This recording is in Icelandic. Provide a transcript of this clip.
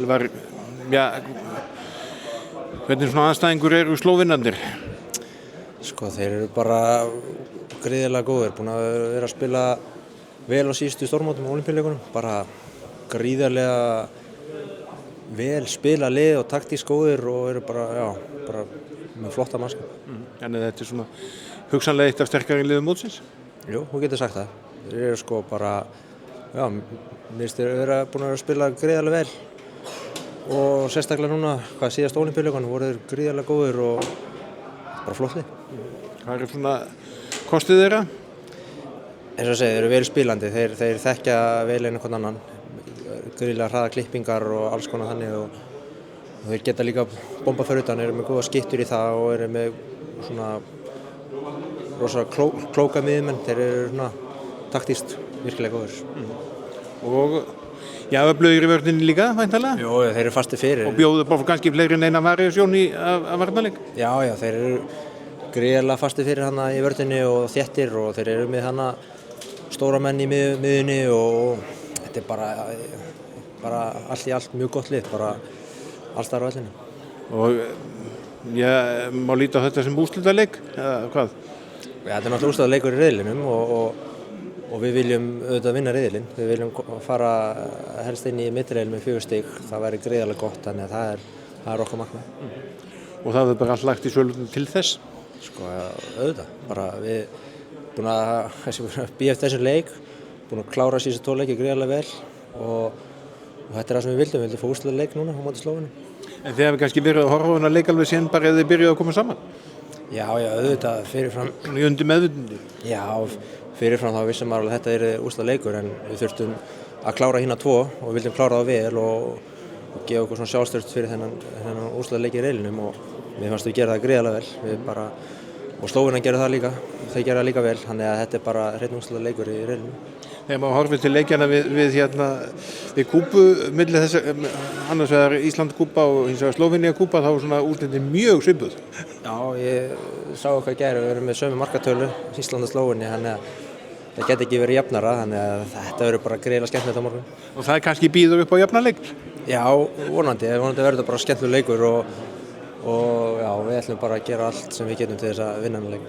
Var, já, hvernig svona aðstæðingur eru Slóvenarnir? Sko þeir eru bara gríðarlega góðir, búin að vera að spila vel á síðustu stórmótum á Ólympíuleikunum, bara gríðarlega vel spila lið og taktískt góðir og eru bara með flotta mannskap. Þannig að þetta er svona hugsanlega eitt af sterkari liðum mótsins? Jú, þú getur sagt það. Þeir eru sko bara, mér finnst þeir vera búin að vera að spila gríðarlega vel og sérstaklega núna, síðast Ólympíuleikunum voru þeir gríðarlega góðir og bara flott lið. Hvað er svona kostið þeirra? Eins og að segja, þeir eru vel spilandi, þeir þekkja vel einhvern annan, gríðarlega hraða klippingar og alls konar þannig og þeir geta líka bomba fyrir utan, eru með góða skittur í það og eru með svona rosa klóka miðjumenn, þeir eru svona taktískt virkilega góðir. Og já, öflugir í vörninni líka, væntanlega? Jú, þeir eru fastir fyrir. Og bjóðu bara kannski fleiri en eina variasjón af varnarleik? Já, þeir eru gríðarlega fastir fyrir hana í vörninni og þéttir og þeir eru með hana stóra menn í miðjunni og þetta er bara allt í allt mjög gott lið, bara alls þar á vellinu. Og ég má líta á þetta sem úrslitaleik, eða hvað? Þetta er náttúrulega úrslitaleikur í riðlinum og við viljum auðvitað vinna riðlinn. Við viljum fara helst inn í mittriðil með 4 stig. Það væri gríðarlega gott, þannig að það er okkar markmið. Og það er bara allt lagt í sölunum til þess? Sko auðvitað, bara við búin að bíða eftir þessum leik, búin að klára síðustu 2 leiki gríðarlega vel og þetta er það sem við vildum fá úrslitaleik núna á móti Slóvenum. En þið hefur kannski verið að horfa á hana leik alveg síðan bara eða þið byrjuðu að koma saman? Já, auðvitað fyrirfram. Í undir meðvitund? Já, fyrirfram þá vissum maður að þetta er úrslitaleikur en við þurftum að klára hina 2 og við vildum klára það vel og gefa okkur svona sjálfstjórn fyrir þennan úrslitaleik í riðlinum og mér fannst við gera það gríðarlega vel. Og Slóvenar gerðu það líka, þeir gera það líka vel, þannig að þetta er bara hreinn úrslitaleikur í riðlinum. Þegar maður horfir til leikjana við kúpu, milli þess annars vegar Ísland kúpa og hins vegar Slóvenía kúpa, þá er svona úrslitin mjög svipuð. Já, ég sá okkar í gær, við erum með sömu markatölu, Ísland og Slóvenía, þannig að það geti ekki verið jafnara, þannig að þetta verður bara gríðarlega skemmtilegt á morgun. Og það kannski býður upp á jafnarleik? Já, vonandi verður þetta bara skemmtilegur leikur og já, við ætlum bara að gera allt sem við getum til þess að vinna þennan leik.